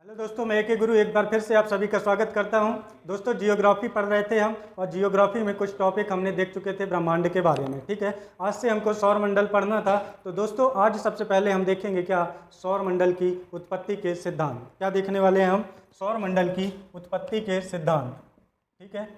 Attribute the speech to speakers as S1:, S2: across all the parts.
S1: Hello दोस्तों, मैं एक गुरु एक बार फिर से आप सभी का स्वागत करता हूं। दोस्तों, जियोग्राफी पढ़ रहे थे हम, और जियोग्राफी में कुछ टॉपिक हमने देख चुके थे ब्रह्मांड के बारे में। ठीक है, आज से हमको सौर मंडल पढ़ना था। तो दोस्तों, आज सबसे पहले हम देखेंगे क्या सौर मंडल की उत्पत्ति के सिद्धांत। क्या देखने वाले हैं हम? सौर मंडल की उत्पत्ति के सिद्धांत। ठीक है,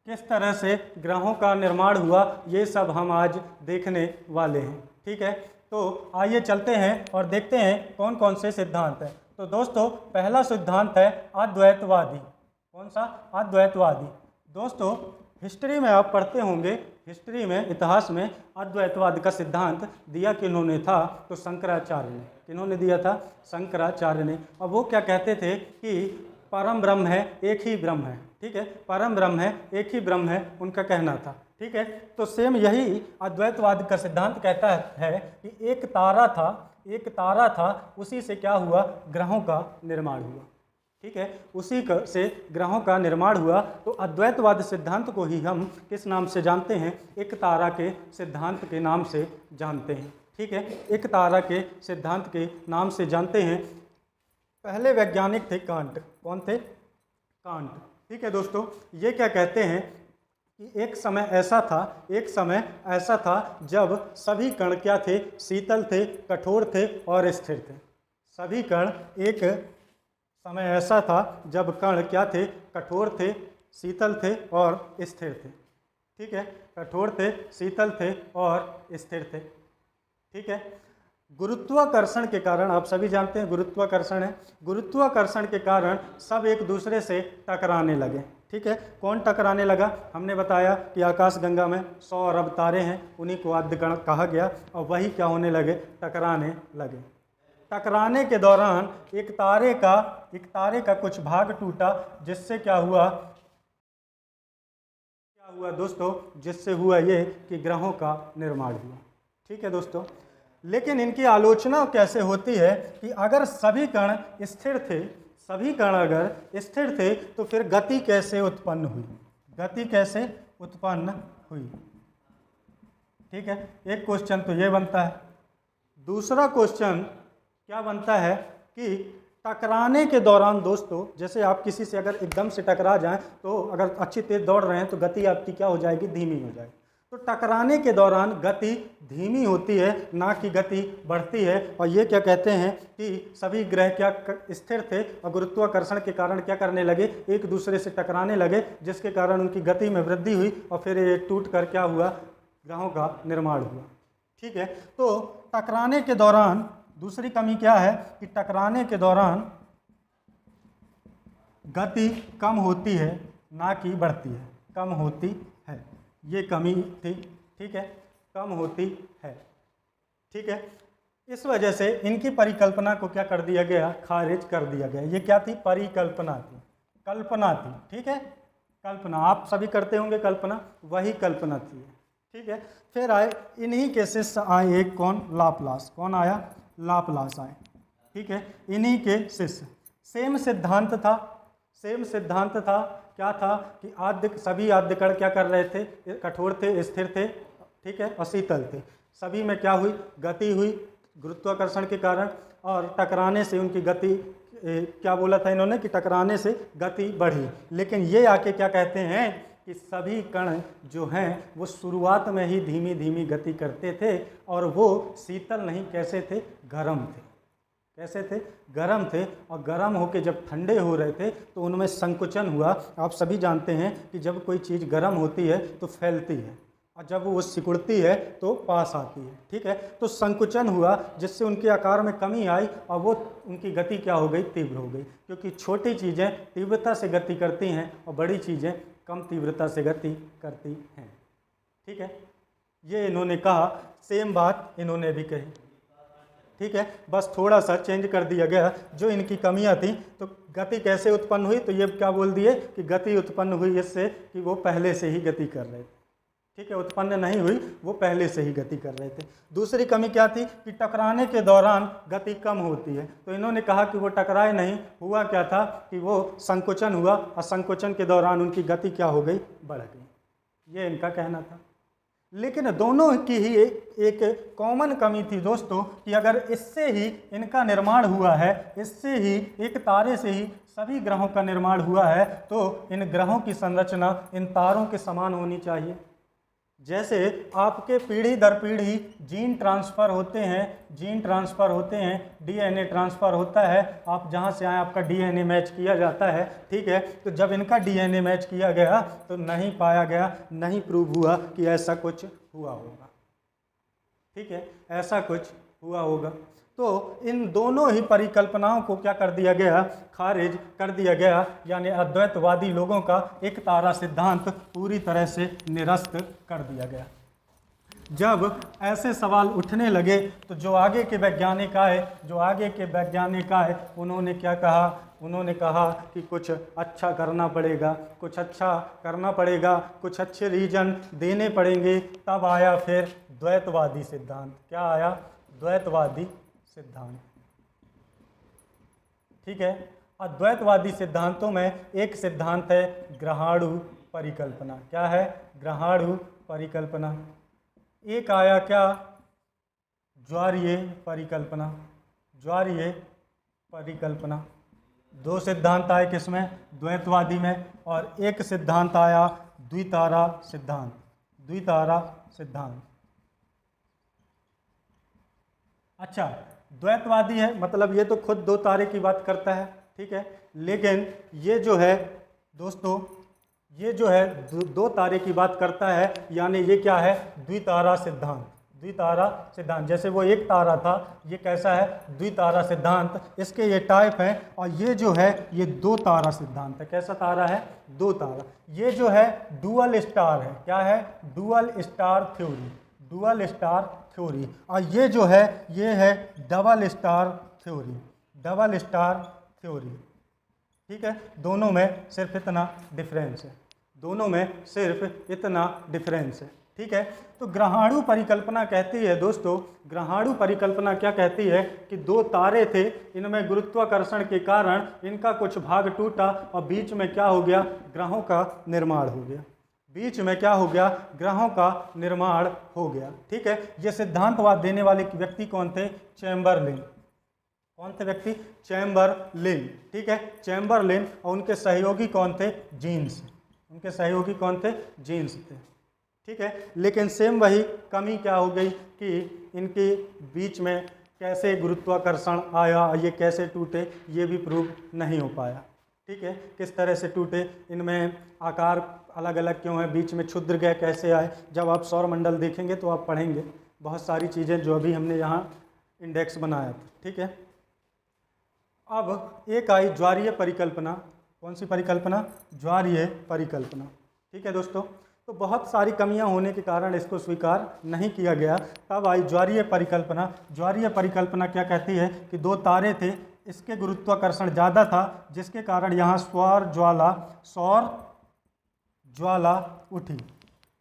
S1: किस तरह से ग्रहों का निर्माण हुआ, ये सब हम आज देखने वाले हैं। ठीक है, तो आइए चलते हैं और देखते हैं कौन कौन से सिद्धांत हैं। तो दोस्तों, पहला सिद्धांत है अद्वैतवादी। कौन सा? अद्वैतवादी। दोस्तों, हिस्ट्री में आप पढ़ते होंगे, हिस्ट्री में, इतिहास में अद्वैतवाद का सिद्धांत दिया किन्होंने था? तो शंकराचार्य ने। किन्होंने दिया था? शंकराचार्य ने। और वो क्या कहते थे कि परम ब्रह्म है, एक ही ब्रह्म है। ठीक है, परम ब्रह्म है, एक ही ब्रह्म है, उनका कहना था। ठीक है, तो सेम यही अद्वैतवाद का सिद्धांत कहता है कि एक तारा था, उसी से क्या हुआ? ग्रहों का निर्माण हुआ। ठीक है, से ग्रहों का निर्माण हुआ। तो अद्वैतवाद सिद्धांत को ही हम किस नाम से जानते हैं? एक तारा के सिद्धांत के नाम से जानते हैं। ठीक है, एक तारा के सिद्धांत के नाम से जानते हैं। पहले वैज्ञानिक थे कांट। कौन थे? कांट। ठीक है दोस्तों, ये क्या कहते हैं कि एक समय ऐसा था जब सभी कण क्या थे? शीतल थे, कठोर थे और स्थिर थे। सभी कण, एक समय ऐसा था जब कण क्या थे? कठोर थे, शीतल थे और स्थिर थे। ठीक है, कठोर थे, शीतल थे और स्थिर थे। ठीक है, गुरुत्वाकर्षण के कारण, आप सभी जानते हैं गुरुत्वाकर्षण है, गुरुत्वाकर्षण के कारण सब एक दूसरे से टकराने लगे। ठीक है, कौन टकराने लगा? हमने बताया कि आकाशगंगा में 100 अरब तारे हैं, उन्हीं को आद्यगण कहा गया, और वही क्या होने लगे? टकराने लगे। टकराने के दौरान एक तारे का कुछ भाग टूटा, जिससे क्या हुआ दोस्तों? जिससे हुआ ये कि ग्रहों का निर्माण हुआ। ठीक है दोस्तों, लेकिन इनकी आलोचना कैसे होती है कि अगर सभी कण अगर स्थिर थे तो फिर गति कैसे उत्पन्न हुई? गति कैसे उत्पन्न हुई? ठीक है, एक क्वेश्चन तो ये बनता है। दूसरा क्वेश्चन क्या बनता है कि टकराने के दौरान दोस्तों, जैसे आप किसी से अगर एकदम से टकरा जाएं, तो अगर अच्छी तेज दौड़ रहे हैं तो गति आपकी क्या हो जाएगी? धीमी हो जाएगी। तो टकराने के दौरान गति धीमी होती है, ना कि गति बढ़ती है। और ये क्या कहते हैं कि सभी ग्रह क्या स्थिर थे, और गुरुत्वाकर्षण के कारण क्या करने लगे? एक दूसरे से टकराने लगे, जिसके कारण उनकी गति में वृद्धि हुई, और फिर ये टूट कर क्या हुआ? ग्रहों का निर्माण हुआ। ठीक है, तो टकराने के दौरान दूसरी कमी क्या है कि टकराने के दौरान गति कम होती है, ना कि बढ़ती है। कम होती है, ये कमी थी। ठीक है, कम होती है। ठीक है, इस वजह से इनकी परिकल्पना को क्या कर दिया गया? खारिज कर दिया गया। ये क्या थी? परिकल्पना थी, कल्पना थी। ठीक है, कल्पना आप सभी करते होंगे, कल्पना, वही कल्पना थी। ठीक है, फिर आए इन्हीं के शिष्य आए एक, कौन? लाप्लास। कौन आया? लाप्लास आए। ठीक है, इन्हीं के शिष्य। सेम सिद्धांत था। क्या था कि सभी आद्यकण क्या कर रहे थे? कठोर थे, स्थिर थे, ठीक है, और शीतल थे। सभी में क्या हुई? गति हुई गुरुत्वाकर्षण के कारण, और टकराने से उनकी गति, क्या बोला था इन्होंने कि टकराने से गति बढ़ी। लेकिन ये आके क्या कहते हैं कि सभी कण जो हैं वो शुरुआत में ही धीमी धीमी गति करते थे, और वो शीतल नहीं, कैसे थे? गर्म थे। कैसे थे? गर्म थे, और गर्म होके जब ठंडे हो रहे थे तो उनमें संकुचन हुआ। आप सभी जानते हैं कि जब कोई चीज़ गर्म होती है तो फैलती है, और जब वो सिकुड़ती है तो पास आती है। ठीक है, तो संकुचन हुआ, जिससे उनके आकार में कमी आई, और वो उनकी गति क्या हो गई? तीव्र हो गई। क्योंकि छोटी चीज़ें तीव्रता से गति करती हैं, और बड़ी चीज़ें कम तीव्रता से गति करती हैं। ठीक है, ये इन्होंने कहा, सेम बात इन्होंने भी कही। ठीक है, बस थोड़ा सा चेंज कर दिया गया जो इनकी कमियां थी। तो गति कैसे उत्पन्न हुई? तो ये क्या बोल दिए कि गति उत्पन्न हुई इससे कि वो पहले से ही गति कर रहे थे। ठीक है, उत्पन्न नहीं हुई, वो पहले से ही गति कर रहे थे। दूसरी कमी क्या थी कि टकराने के दौरान गति कम होती है। तो इन्होंने कहा कि वो टकराए नहीं, हुआ क्या था कि वो संकुचन हुआ, और संकुचन के दौरान उनकी गति क्या हो गई? बढ़ गई। ये इनका कहना था। लेकिन दोनों की ही एक कॉमन कमी थी दोस्तों कि अगर इससे ही इनका निर्माण हुआ है, इससे ही एक तारे से ही सभी ग्रहों का निर्माण हुआ है, तो इन ग्रहों की संरचना इन तारों के समान होनी चाहिए। जैसे आपके पीढ़ी दर पीढ़ी जीन ट्रांसफ़र होते हैं, जीन ट्रांसफ़र होते हैं, डीएनए ट्रांसफ़र होता है, आप जहाँ से आए आपका डीएनए मैच किया जाता है, ठीक है। तो जब इनका डीएनए मैच किया गया तो नहीं पाया गया, नहीं प्रूव हुआ कि ऐसा कुछ हुआ होगा, ठीक है, ऐसा कुछ हुआ होगा। तो इन दोनों ही परिकल्पनाओं को क्या कर दिया गया, खारिज कर दिया गया, यानी अद्वैतवादी लोगों का एक तारा सिद्धांत पूरी तरह से निरस्त कर दिया गया। जब ऐसे सवाल उठने लगे तो जो आगे के वैज्ञानिक आए, उन्होंने क्या कहा, उन्होंने कहा कि कुछ अच्छा करना पड़ेगा, कुछ अच्छे रीजन देने पड़ेंगे। तब आया फिर द्वैतवादी सिद्धांत। क्या आया? द्वैतवादी सिद्धांत, ठीक है। अद्वैतवादी सिद्धांतों में एक सिद्धांत है ग्रहाणु परिकल्पना। क्या है? ग्रहाणु परिकल्पना। एक आया क्या? ज्वारीय परिकल्पना। दो सिद्धांत आए किसमें? द्वैतवादी में। और एक सिद्धांत आया द्वितारा सिद्धांत। अच्छा, द्वैतवादी है मतलब ये तो खुद दो तारे की बात करता है, ठीक है। लेकिन ये जो है दोस्तों, ये जो है दो तारे की बात करता है, यानी ये क्या है? द्वितारा सिद्धांत। जैसे वो एक तारा था, ये कैसा है? द्वितारा सिद्धांत। इसके ये टाइप हैं। और ये जो है ये दो तारा सिद्धांत है। कैसा तारा है? दो तारा। ये जो है डुअल स्टार है। क्या है? Dual star theory. और ये जो है ये है डबल स्टार थ्योरी, ठीक है। दोनों में सिर्फ इतना डिफरेंस है, ठीक है। तो ग्रहाणु परिकल्पना कहती है दोस्तों, ग्रहाणु परिकल्पना क्या कहती है कि दो तारे थे, इनमें गुरुत्वाकर्षण के कारण इनका कुछ भाग टूटा और बीच में क्या हो गया? ग्रहों का निर्माण हो गया। ठीक है। ये सिद्धांतवाद देने वाले व्यक्ति कौन थे? चैम्बरलिन। कौन थे व्यक्ति? चैम्बरलिन, ठीक है। चैम्बरलिन। और उनके सहयोगी कौन थे? जीन्स थे, ठीक है। लेकिन सेम वही कमी क्या हो गई कि इनके बीच में कैसे गुरुत्वाकर्षण आया, ये कैसे टूटे, ये भी प्रूव नहीं हो पाया, ठीक है। किस तरह से टूटे, इनमें आकार अलग अलग क्यों है, बीच में क्षुद्र ग्रह कैसे आए। जब आप सौरमंडल देखेंगे तो आप पढ़ेंगे बहुत सारी चीज़ें जो अभी हमने यहाँ इंडेक्स बनाया था, ठीक है। अब एक आई ज्वारीय परिकल्पना। कौन सी परिकल्पना? ज्वारीय परिकल्पना, ठीक है दोस्तों। तो बहुत सारी कमियां होने के कारण इसको स्वीकार नहीं किया गया। तब आई ज्वारीय परिकल्पना। ज्वारीय परिकल्पना क्या कहती है कि दो तारे थे, इसके गुरुत्वाकर्षण ज़्यादा था, जिसके कारण यहाँ सौर ज्वाला उठी।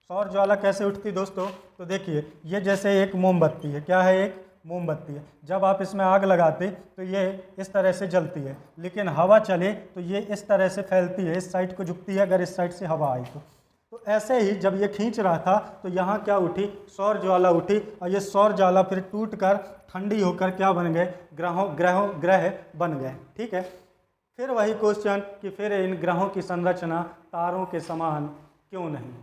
S1: सौर ज्वाला कैसे उठती दोस्तों? तो देखिए, ये जैसे एक मोमबत्ती है। क्या है? एक मोमबत्ती है। जब आप इसमें आग लगाते तो ये इस तरह से जलती है, लेकिन हवा चले तो ये इस तरह से फैलती है, इस साइड को झुकती है अगर इस साइड से हवा आई तो ऐसे ही जब ये खींच रहा था तो यहाँ क्या उठी? सौर ज्वाला उठी। और ये सौर ज्वाला फिर टूट कर ठंडी होकर क्या बन गए? ग्रह बन गए, ठीक है। फिर वही क्वेश्चन कि फिर इन ग्रहों की संरचना तारों के समान क्यों नहीं?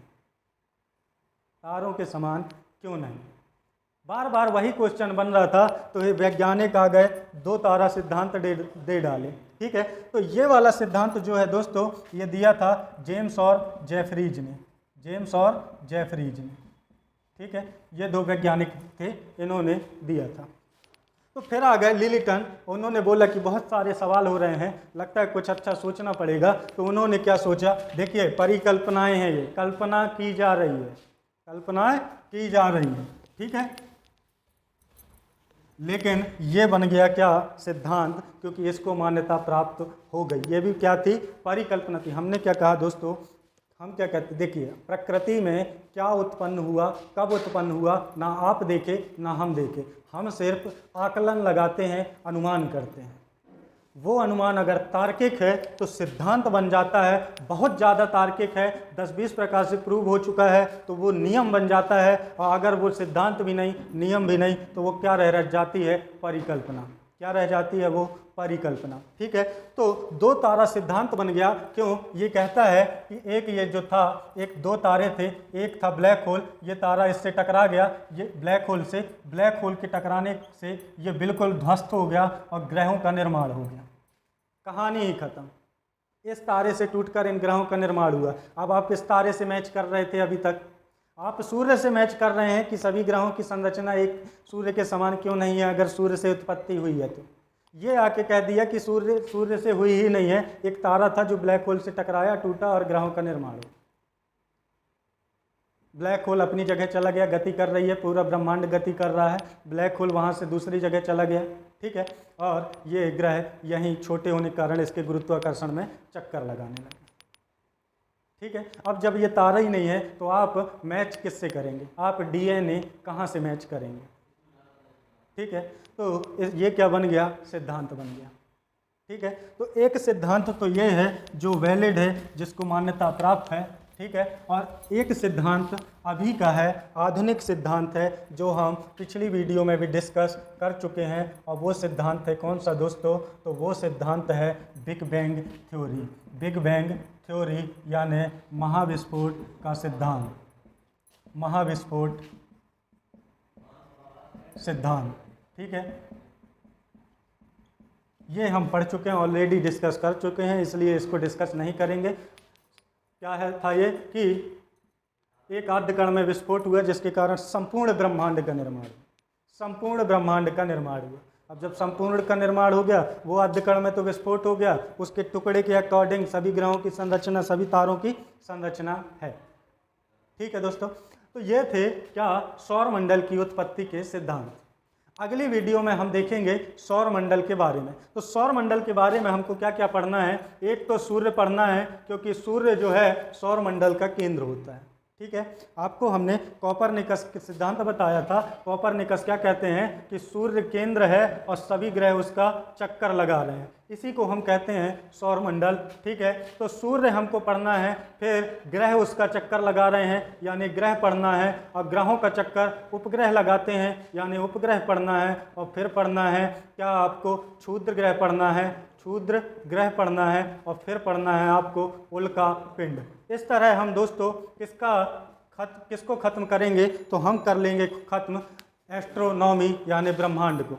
S1: बार बार वही क्वेश्चन बन रहा था। तो ये वैज्ञानिक आ गए, दो तारा सिद्धांत दे डाले, ठीक है। तो ये वाला सिद्धांत जो है दोस्तों, ये दिया था जेम्स और जेफरीज ने, ठीक है। ये दो वैज्ञानिक थे, इन्होंने दिया था। तो फिर आ गए लिलिटन। उन्होंने बोला कि बहुत सारे सवाल हो रहे हैं, लगता है कुछ अच्छा सोचना पड़ेगा। तो उन्होंने क्या सोचा? देखिए, परिकल्पनाएं हैं, ये कल्पना की जा रही है, ठीक है। लेकिन ये बन गया क्या? सिद्धांत, क्योंकि इसको मान्यता प्राप्त हो गई। ये भी क्या थी? परिकल्पना थी। हमने क्या कहा दोस्तों? हम क्या कहते? देखिए, प्रकृति में क्या उत्पन्न हुआ, कब उत्पन्न हुआ, ना आप देखे ना हम देखे। हम सिर्फ आकलन लगाते हैं, अनुमान करते हैं। वो अनुमान अगर तार्किक है तो सिद्धांत बन जाता है, बहुत ज़्यादा तार्किक है, 10-20 प्रकार से प्रूव हो चुका है तो वो नियम बन जाता है, और अगर वो सिद्धांत भी नहीं, नियम भी नहीं, तो वो क्या रह जाती है, परिकल्पना। क्या रह जाती है वो, परिकल्पना। ठीक है, तो दो तारा सिद्धांत बन गया। क्यों, ये कहता है कि एक ये जो था, एक दो तारे थे, एक था ब्लैक होल, ये तारा इससे टकरा गया, ये ब्लैक होल से, ब्लैक होल के टकराने से ये बिल्कुल ध्वस्त हो गया और ग्रहों का निर्माण हो गया। कहानी ही खत्म। इस तारे से टूटकर इन ग्रहों का निर्माण हुआ। अब आप इस तारे से मैच कर रहे थे, अभी तक आप सूर्य से मैच कर रहे हैं कि सभी ग्रहों की संरचना एक सूर्य के समान क्यों नहीं है, अगर सूर्य से उत्पत्ति हुई है तो। ये आके कह दिया कि सूर्य से हुई ही नहीं है, एक तारा था जो ब्लैक होल से टकराया, टूटा और ग्रहों का निर्माण हुआ। ब्लैक होल अपनी जगह चला गया, गति कर रही है, पूरा ब्रह्मांड गति कर रहा है, ब्लैक होल वहाँ से दूसरी जगह चला गया। ठीक है, और ये ग्रह यहीं छोटे होने के कारण इसके गुरुत्वाकर्षण में चक्कर लगाने लगे। ठीक है, अब जब ये तारा ही नहीं है तो आप मैच किससे करेंगे, आप डीएनए कहाँ से मैच करेंगे। ठीक है, तो ये क्या बन गया, सिद्धांत बन गया। ठीक है, तो एक सिद्धांत तो ये है जो वैलिड है, जिसको मान्यता प्राप्त है। ठीक है, और एक सिद्धांत अभी का है, आधुनिक सिद्धांत है, जो हम पिछली वीडियो में भी डिस्कस कर चुके हैं। और वो सिद्धांत है कौन सा दोस्तों, तो वो सिद्धांत है big bang theory. Big bang theory यानी महाविस्फोट का सिद्धांत, महाविस्फोट सिद्धांत। ठीक है, ये हम पढ़ चुके हैं, ऑलरेडी डिस्कस कर चुके हैं, इसलिए इसको डिस्कस नहीं करेंगे। क्या है था ये कि एक आद्यकण में विस्फोट हुआ जिसके कारण संपूर्ण ब्रह्मांड का निर्माण हुआ, संपूर्ण ब्रह्मांड का निर्माण हुआ। अब जब संपूर्ण का निर्माण हो गया, वो आद्यकण में तो विस्फोट हो गया, उसके टुकड़े के अकॉर्डिंग सभी ग्रहों की संरचना, सभी तारों की संरचना है। ठीक है दोस्तों, तो ये थे क्या, सौरमंडल की उत्पत्ति के सिद्धांत। अगली वीडियो में हम देखेंगे सौरमंडल के बारे में। तो सौरमंडल के बारे में हमको क्या क्या पढ़ना है, एक तो सूर्य पढ़ना है, क्योंकि सूर्य जो है सौरमंडल का केंद्र होता है। ठीक है, आपको हमने कोपरनिकस के सिद्धांत बताया था। कोपरनिकस क्या कहते हैं कि सूर्य केंद्र है और सभी ग्रह उसका चक्कर लगा रहे हैं, इसी को हम कहते हैं सौरमंडल। ठीक है, तो सूर्य हमको पढ़ना है, फिर ग्रह उसका चक्कर लगा रहे हैं यानी ग्रह पढ़ना है, और ग्रहों का चक्कर उपग्रह लगाते हैं यानी उपग्रह पढ़ना है, और फिर पढ़ना है क्या, आपको क्षुद्र ग्रह पढ़ना है, क्षुद्र ग्रह पढ़ना है, और फिर पढ़ना है आपको उल्का पिंड। इस तरह हम दोस्तों किसको ख़त्म करेंगे, तो हम कर लेंगे ख़त्म एस्ट्रोनॉमी यानी ब्रह्मांड को।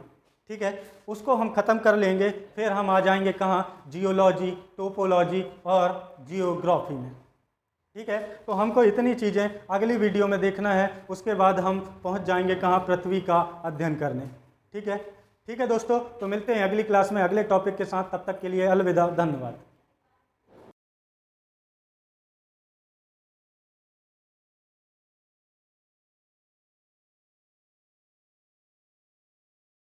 S1: ठीक है, उसको हम ख़त्म कर लेंगे, फिर हम आ जाएंगे कहाँ, जियोलॉजी, टोपोलॉजी और जियोग्राफी में। ठीक है, तो हमको इतनी चीज़ें अगली वीडियो में देखना है, उसके बाद हम पहुँच जाएंगे कहाँ, पृथ्वी का अध्ययन करने। ठीक है दोस्तों, तो मिलते हैं अगली क्लास में अगले टॉपिक के साथ, तब तक के लिए अलविदा, धन्यवाद।